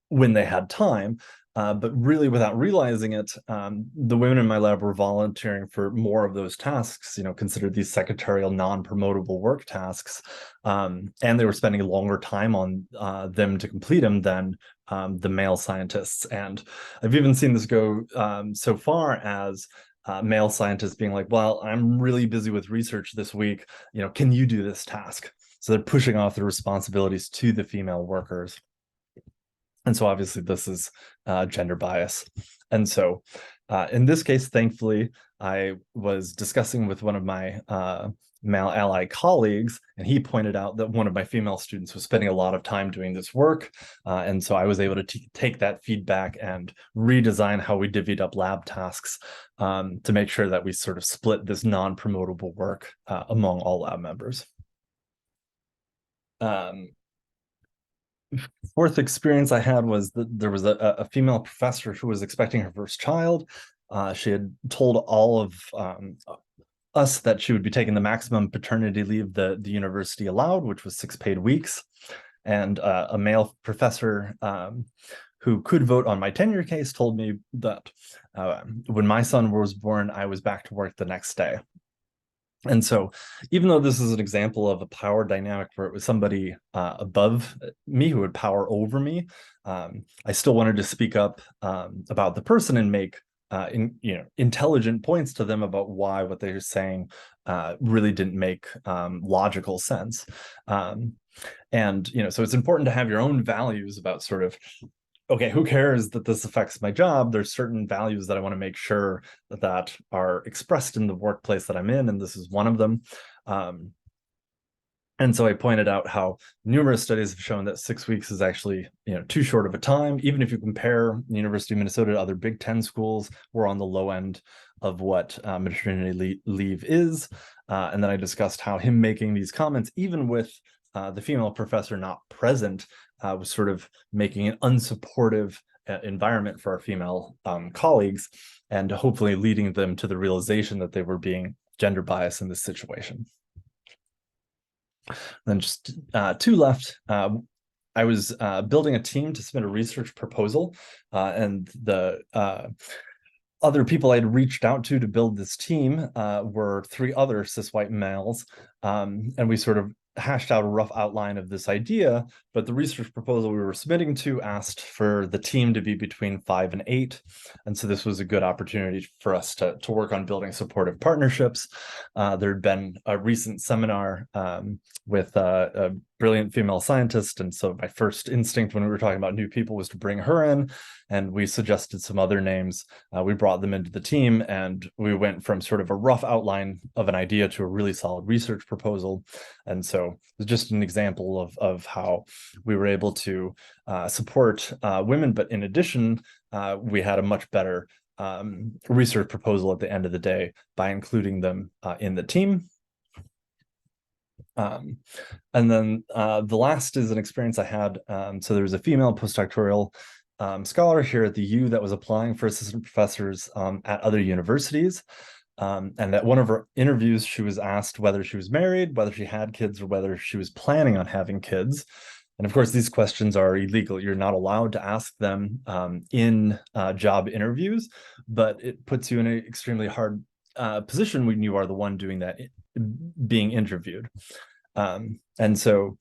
when they had time. But really, without realizing it, the women in my lab were volunteering for more of those tasks, considered these secretarial, non-promotable work tasks. And they were spending a longer time on them to complete them than the male scientists. And I've even seen this go so far as male scientists being like, well, I'm really busy with research this week, can you do this task? So they're pushing off the responsibilities to the female workers. And so obviously this is gender bias. And so in this case, thankfully, I was discussing with one of my male ally colleagues, and he pointed out that one of my female students was spending a lot of time doing this work. And so I was able to take that feedback and redesign how we divvied up lab tasks to make sure that we sort of split this non-promotable work among all lab members. Fourth experience I had was that there was a female professor who was expecting her first child. She had told all of us that she would be taking the maximum paternity leave the university allowed, which was 6 paid weeks. And a male professor who could vote on my tenure case told me that when my son was born, I was back to work the next day. And so even though this is an example of a power dynamic where it was somebody above me who would power over me, I still wanted to speak up about the person and make intelligent points to them about why what they're saying really didn't make logical sense. And so it's important to have your own values about sort of, okay, who cares that this affects my job? There's certain values that I want to make sure that are expressed in the workplace that I'm in, and this is one of them. And so I pointed out how numerous studies have shown that 6 weeks is actually too short of a time. Even if you compare the University of Minnesota to other Big Ten schools, we're on the low end of what maternity leave is. And then I discussed how him making these comments, even with the female professor not present, was sort of making an unsupportive environment for our female colleagues, and hopefully leading them to the realization that they were being gender biased in this situation. Then just 2 left. I was building a team to submit a research proposal, and the other people I had reached out to build this team were 3 other cis white males, and we sort of hashed out a rough outline of this idea, but the research proposal we were submitting to asked for the team to be between 5 and 8. And so this was a good opportunity for us to work on building supportive partnerships. There had been a recent seminar with a brilliant female scientist. And so my first instinct when we were talking about new people was to bring her in. And we suggested some other names. We brought them into the team, and we went from sort of a rough outline of an idea to a really solid research proposal. And so it's just an example of how we were able to support women. But in addition, we had a much better research proposal at the end of the day by including them in the team. And then the last is an experience I had. So there was a female postdoctoral scholar here at the U that was applying for assistant professors at other universities. And at one of her interviews, she was asked whether she was married, whether she had kids, or whether she was planning on having kids. And of course, these questions are illegal. You're not allowed to ask them in job interviews, but it puts you in an extremely hard position when you are the one doing that, being interviewed. And so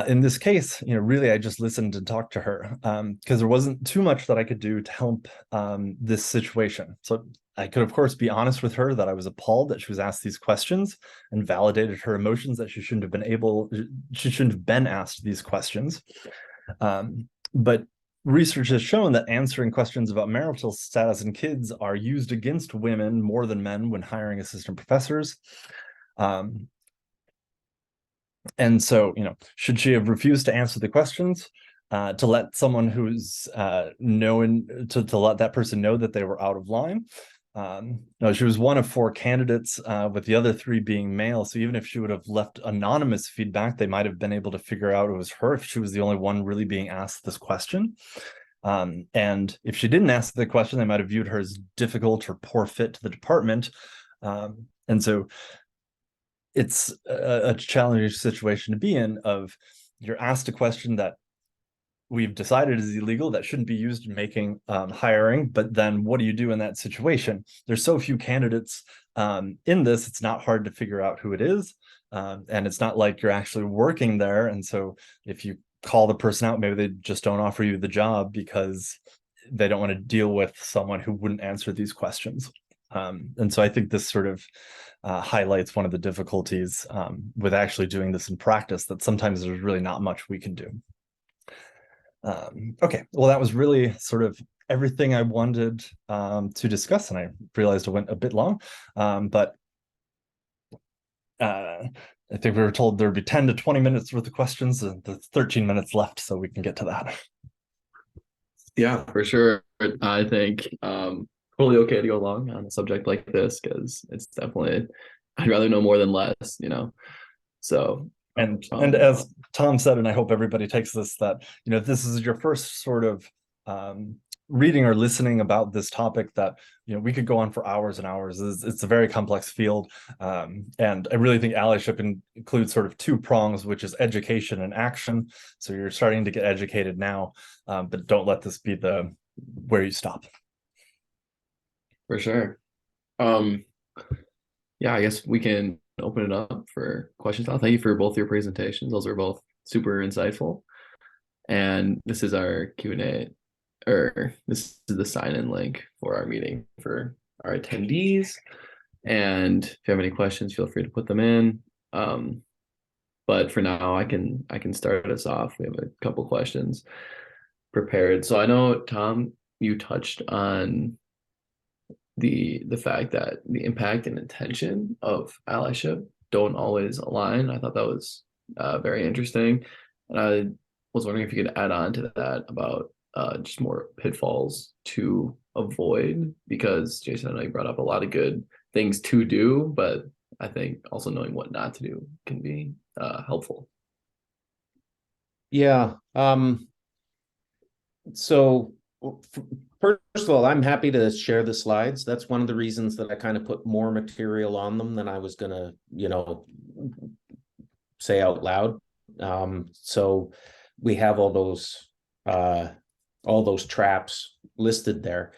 in this case, really, I just listened and talked to her because there wasn't too much that I could do to help this situation. So I could, of course, be honest with her that I was appalled that she was asked these questions and validated her emotions that she shouldn't have been asked these questions. But research has shown that answering questions about marital status and kids are used against women more than men when hiring assistant professors. And so, should she have refused to answer the questions, to let someone who's known to let that person know that they were out of line? No, she was one of 4 candidates, with the other 3 being male. So even if she would have left anonymous feedback, they might have been able to figure out it was her if she was the only one really being asked this question. And if she didn't ask the question, they might have viewed her as difficult or poor fit to the department. And so it's a challenging situation to be in, of you're asked a question that we've decided is illegal, that shouldn't be used in making hiring, but then what do you do in that situation? There's so few candidates in this, it's not hard to figure out who it is. And it's not like you're actually working there. And so if you call the person out, maybe they just don't offer you the job because they don't want to deal with someone who wouldn't answer these questions. And so I think this sort of highlights one of the difficulties with actually doing this in practice, that sometimes there's really not much we can do. Okay, well, that was really sort of everything I wanted to discuss, and I realized it went a bit long, but I think we were told there'd be 10 to 20 minutes worth of questions, and there's 13 minutes left, so we can get to that. Yeah, for sure. I think totally okay to go long on a subject like this, because it's definitely, I'd rather know more than less, So and as Tom said, and I hope everybody takes this, that if this is your first sort of reading or listening about this topic, that we could go on for hours and hours. It's a very complex field, and I really think allyship includes sort of 2 prongs, which is education and action. So you're starting to get educated now, but don't let this be where you stop. For sure. Yeah, I guess we can open it up for questions now. Thank you for both your presentations. Those were both super insightful. And this is our Q&A, or this is the sign-in link for our meeting for our attendees. And if you have any questions, feel free to put them in. But for now, I can start us off. We have a couple questions prepared. So I know, Tom, you touched on the fact that the impact and intention of allyship don't always align. I thought that was very interesting. And I was wondering if you could add on to that about just more pitfalls to avoid, because Jason, I know you brought up a lot of good things to do, but I think also knowing what not to do can be helpful. Yeah. So first of all, I'm happy to share the slides. That's one of the reasons that I kind of put more material on them than I was gonna, say out loud. So we have all those traps listed there.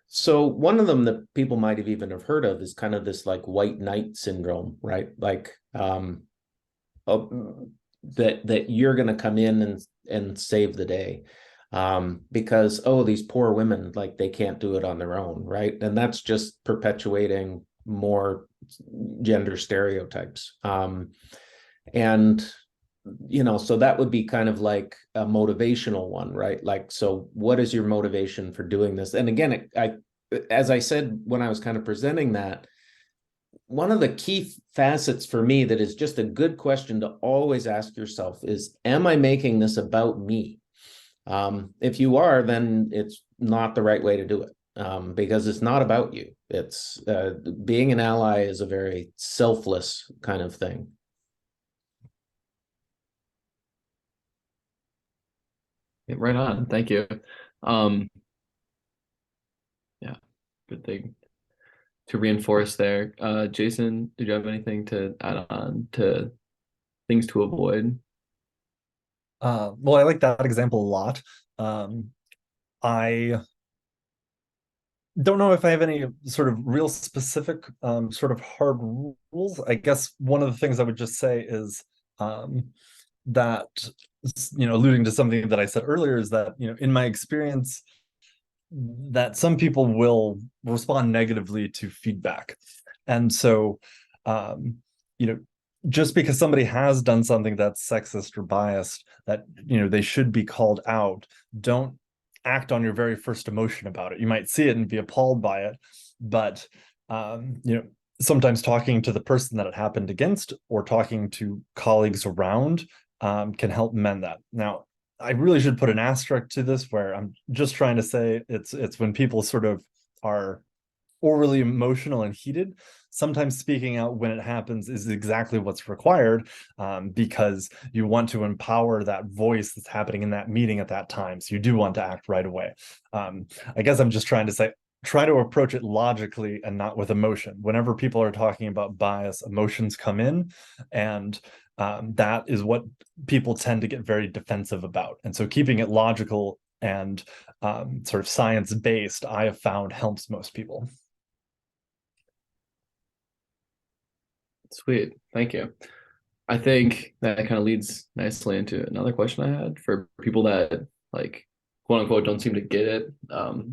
So one of them that people might have even have heard of is kind of this like white knight syndrome, right? Like that you're going to come in and save the day, because these poor women, like they can't do it on their own, right? And that's just perpetuating more gender stereotypes. And so that would be kind of like a motivational one, right? Like, so what is your motivation for doing this? And again, as I said when I was kind of presenting that, one of the key facets for me that is just a good question to always ask yourself is, am I making this about me? If you are, then it's not the right way to do it. because it's not about you. It's being an ally is a very selfless kind of thing. Yeah, right on. Thank you. Yeah, good thing to reinforce there. Jason, did you have anything to add on to things to avoid? Well, I like that example a lot. I don't know if I have any sort of real specific sort of hard rules. I guess one of the things I would just say is that, alluding to something that I said earlier, is that, in my experience, that some people will respond negatively to feedback. And so, you know, just because somebody has done something that's sexist or biased, that, they should be called out, don't act on your very first emotion about it. You might see it and be appalled by it, but, sometimes talking to the person that it happened against or talking to colleagues around can help mend that. Now, I really should put an asterisk to this, where I'm just trying to say it's when people sort of are overly emotional and heated. Sometimes speaking out when it happens is exactly what's required, because you want to empower that voice that's happening in that meeting at that time. So you do want to act right away. I guess I'm just trying to say, try to approach it logically and not with emotion. Whenever people are talking about bias, emotions come in, and that is what people tend to get very defensive about. And so keeping it logical and sort of science-based, I have found, helps most people. Sweet, thank you. I think that kind of leads nicely into another question I had for people that, like, quote unquote, don't seem to get it.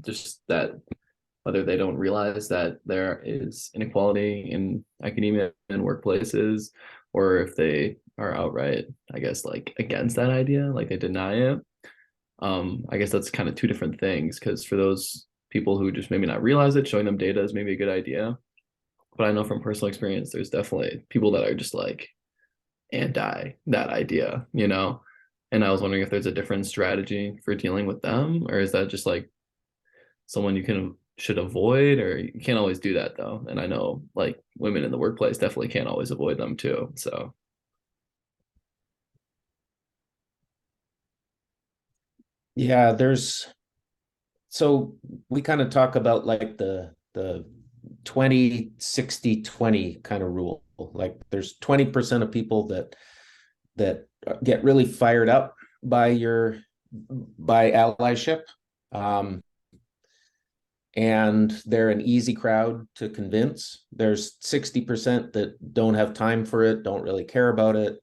Just that whether they don't realize that there is inequality in academia and workplaces, or if they are outright, I guess, like against that idea, like they deny it. I guess that's kind of two different things, because for those people who just maybe not realize it, showing them data is maybe a good idea. But I know from personal experience, there's definitely people that are just like anti that idea, And I was wondering if there's a different strategy for dealing with them, or is that just like someone you should avoid, or you can't always do that though. And I know like women in the workplace definitely can't always avoid them too. So Yeah, so we kind of talk about like the 20-60-20 kind of rule. Like there's 20% of people that get really fired up by allyship. And they're an easy crowd to convince. There's 60% that don't have time for it, don't really care about it.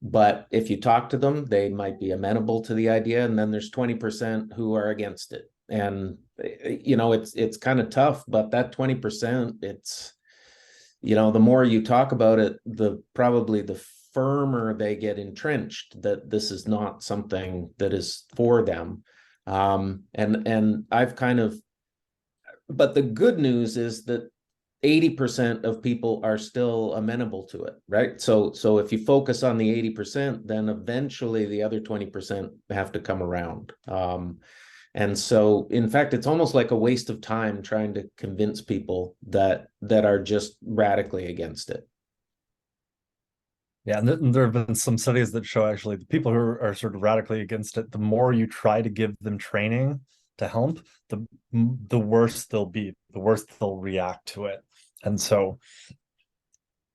But if you talk to them, they might be amenable to the idea. And then there's 20% who are against it. And it's kind of tough, but that 20%, it's, the more you talk about it, probably the firmer they get entrenched that this is not something that is for them. And I've but the good news is that 80% of people are still amenable to it, right? So if you focus on the 80%, then eventually the other 20% have to come around. And so, in fact, it's almost like a waste of time trying to convince people that are just radically against it. Yeah, and there have been some studies that show actually the people who are sort of radically against it, the more you try to give them training to help, the worse they'll be, the worse they'll react to it. And so,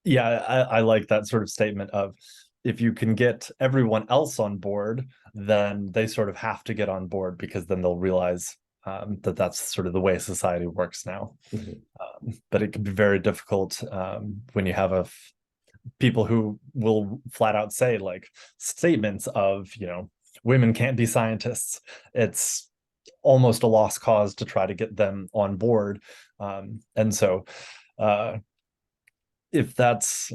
yeah, I like that sort of statement of, if you can get everyone else on board, then they sort of have to get on board, because then they'll realize that that's sort of the way society works now. Mm-hmm. But it can be very difficult when you have people who will flat out say like statements of, women can't be scientists. It's almost a lost cause to try to get them on board. And so if that's,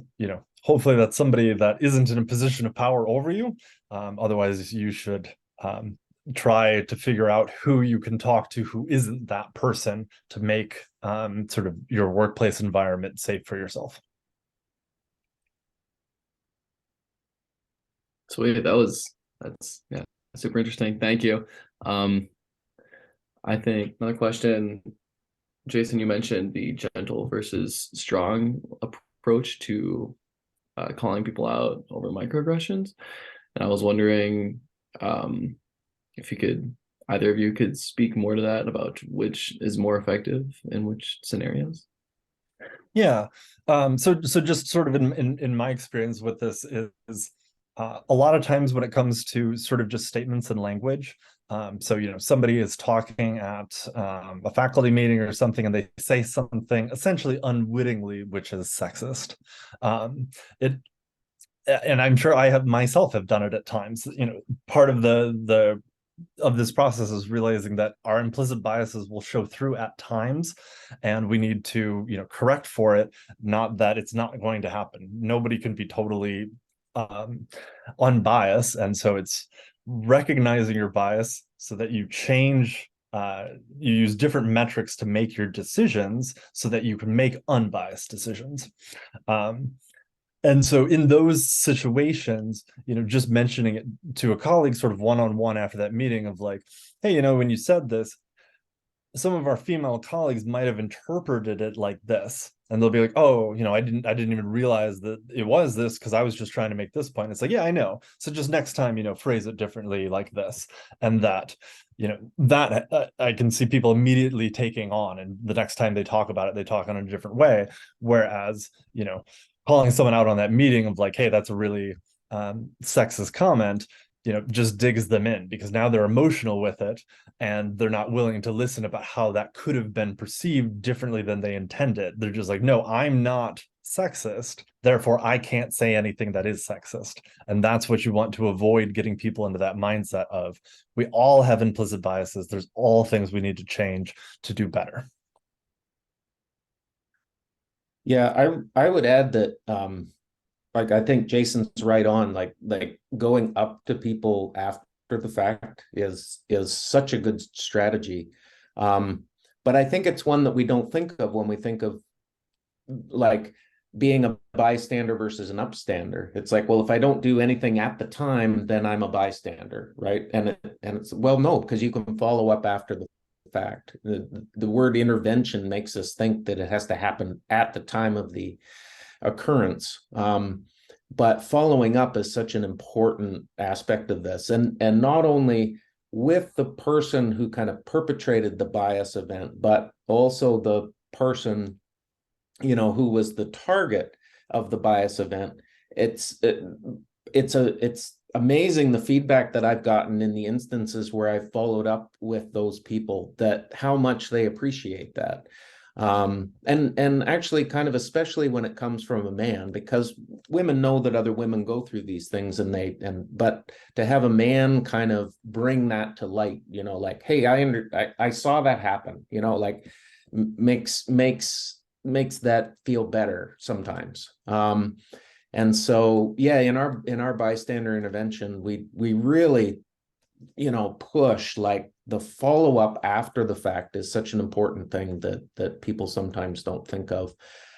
hopefully that's somebody that isn't in a position of power over you. Otherwise you should try to figure out who you can talk to who isn't that person, to make sort of your workplace environment safe for yourself. sweet. That's yeah, super interesting. Thank you. I think another question, Jason, you mentioned the gentle versus strong approach to calling people out over microaggressions. And I was wondering um, if you could, either of you could speak more to that about which is more effective in which scenarios. Yeah. So just sort of in my experience with this is a lot of times when it comes to sort of just statements and language. So, somebody is talking at a faculty meeting or something, and they say something essentially unwittingly, which is sexist. And I'm sure I have myself have done it at times. Part of the of this process is realizing that our implicit biases will show through at times, and we need to correct for it. Not that it's not going to happen. Nobody can be totally unbiased, and so it's recognizing your bias so that you change, you use different metrics to make your decisions so that you can make unbiased decisions. And so in those situations, just mentioning it to a colleague sort of one-on-one after that meeting of like, hey, when you said this, some of our female colleagues might have interpreted it like this. And they'll be like, oh, I didn't even realize that it was this because I was just trying to make this point. It's like, yeah, I know. So just next time, phrase it differently like this. And that, that I can see people immediately taking on. And the next time they talk about it, they talk on a different way. Whereas, calling someone out on that meeting of like, hey, that's a really sexist comment, just digs them in because now they're emotional with it and they're not willing to listen about how that could have been perceived differently than they intended. They're just like, no, I'm not sexist, therefore I can't say anything that is sexist. And that's what you want to avoid, getting people into that mindset of we all have implicit biases. There's all things we need to change to do better. Yeah, I would add that like I think Jason's right on, like going up to people after the fact is such a good strategy. But I think it's one that we don't think of when we think of like being a bystander versus an upstander. It's like, well, if I don't do anything at the time, then I'm a bystander, right? And it's, well, no, because you can follow up after the fact. The word intervention makes us think that it has to happen at the time of the occurrence. But following up is such an important aspect of this. And not only with the person who kind of perpetrated the bias event, but also the person, who was the target of the bias event. It's amazing the feedback that I've gotten in the instances where I've followed up with those people, that how much they appreciate that. And actually kind of especially when it comes from a man, because women know that other women go through these things but to have a man kind of bring that to light, like, hey, I saw that happen, like makes that feel better sometimes. And so, yeah, in our bystander intervention, we really, push like the follow-up after the fact is such an important thing that people sometimes don't think of.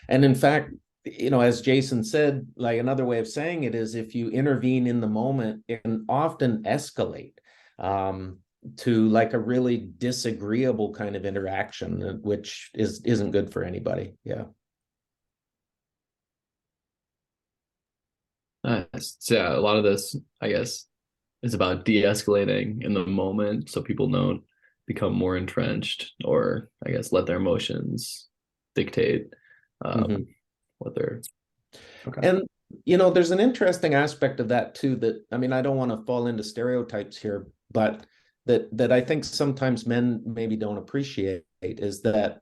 And in fact, as Jason said, like another way of saying it is if you intervene in the moment, it can often escalate to like a really disagreeable kind of interaction, which isn't good for anybody. Yeah. So yeah, a lot of this, I guess, is about de-escalating in the moment so people don't become more entrenched, or I guess let their emotions dictate what they're okay. And there's an interesting aspect of that too, that I mean, I don't want to fall into stereotypes here, but that I think sometimes men maybe don't appreciate is that,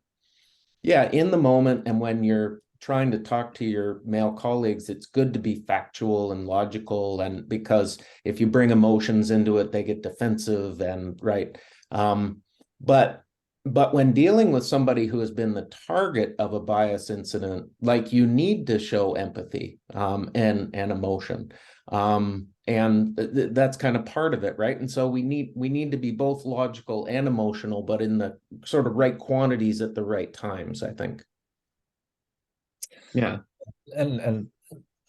yeah, in the moment and when you're trying to talk to your male colleagues, it's good to be factual and logical, and because if you bring emotions into it, they get defensive and right. But when dealing with somebody who has been the target of a bias incident, like you need to show empathy and emotion. And that's kind of part of it, right? And so we need to be both logical and emotional, but in the sort of right quantities at the right times, I think. Yeah. And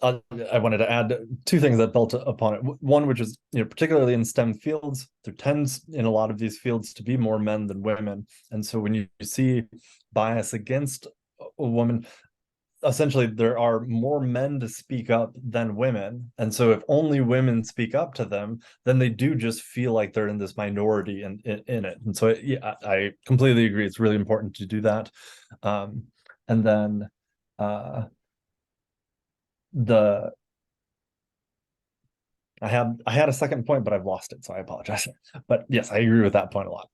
I wanted to add two things that built upon it. One, which is, particularly in STEM fields, there tends in a lot of these fields to be more men than women. And so when you see bias against a woman, essentially there are more men to speak up than women. And so if only women speak up to them, then they do just feel like they're in this minority in it. And so yeah, I completely agree. It's really important to do that. And then I had a second point, but I've lost it, so I apologize. But yes, I agree with that point a lot.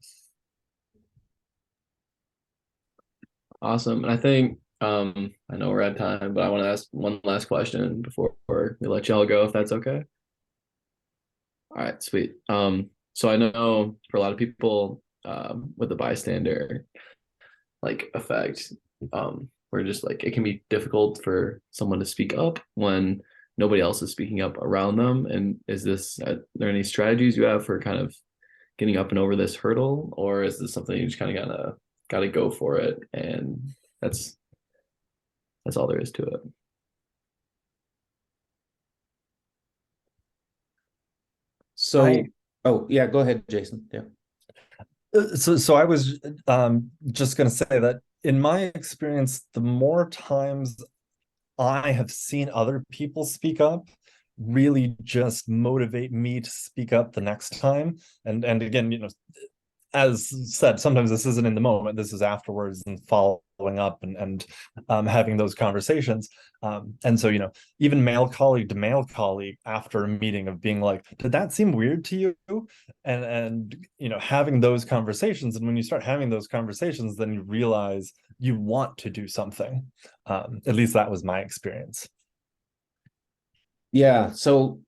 Awesome. And I think I know we're at time, but I want to ask one last question before we let y'all go, if that's okay. All right, sweet. So I know for a lot of people with the bystander effect, we're just like, it can be difficult for someone to speak up when nobody else is speaking up around them. And is there any strategies you have for kind of getting up and over this hurdle, or is this something you just kind of gotta go for it, and that's all there is to it? So, oh yeah, go ahead, Jason. Yeah. So I was just going to say that in my experience, the more times I have seen other people speak up, really just motivate me to speak up the next time. And again, as said, sometimes this isn't in the moment, this is afterwards and following up and having those conversations. And so, even male colleague to male colleague after a meeting of being like, did that seem weird to you? And having those conversations. And when you start having those conversations, then you realize you want to do something. At least that was my experience. Yeah. So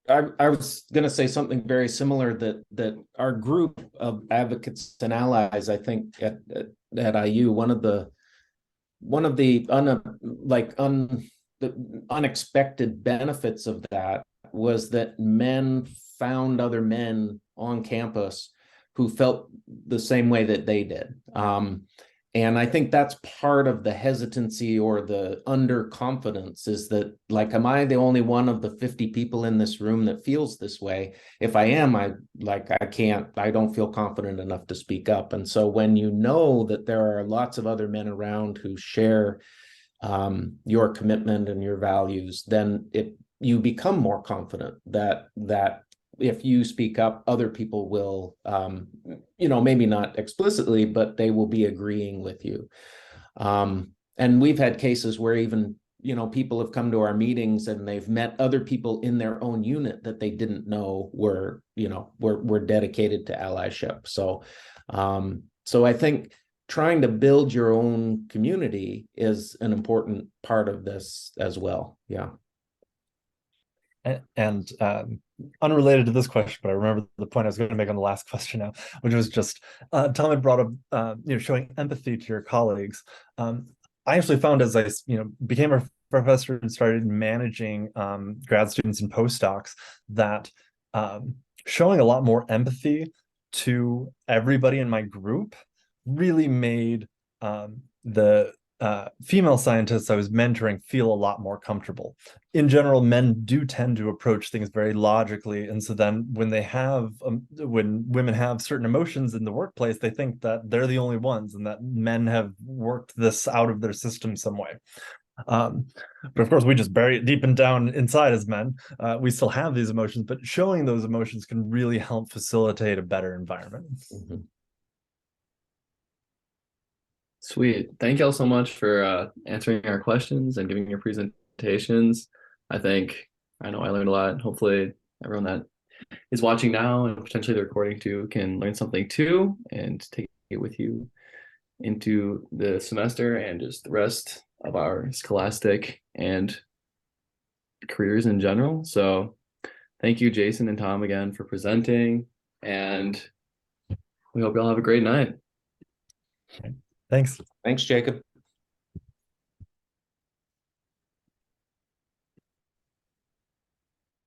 I was going to say something very similar, that our group of advocates and allies, I think at IU, one of the unexpected benefits of that was that men found other men on campus who felt the same way that they did. And I think that's part of the hesitancy or the underconfidence, is that, like, am I the only one of the 50 people in this room that feels this way? If I am, I don't feel confident enough to speak up. And so when you know that there are lots of other men around who share your commitment and your values, then you become more confident that if you speak up, other people will, maybe not explicitly, but they will be agreeing with you. And we've had cases where even, people have come to our meetings and they've met other people in their own unit that they didn't know were dedicated to allyship. So I think trying to build your own community is an important part of this as well. Yeah. And unrelated to this question, but I remember the point I was going to make on the last question now, which was just Tom had brought up showing empathy to your colleagues. I actually found, as I became a professor and started managing grad students and postdocs, that showing a lot more empathy to everybody in my group really made the female scientists I was mentoring feel a lot more comfortable. In general, men do tend to approach things very logically, and so then when women have certain emotions in the workplace, they think that they're the only ones and that men have worked this out of their system some way. But of course, we just bury it deep and down inside as men. We still have these emotions, but showing those emotions can really help facilitate a better environment. Mm-hmm. Sweet. Thank y'all so much for answering our questions and giving your presentations. I know I learned a lot. Hopefully everyone that is watching now and potentially the recording too can learn something too and take it with you into the semester and just the rest of our scholastic and careers in general. So thank you, Jason and Tom, again for presenting, and we hope y'all have a great night. Thanks. Thanks, Jacob.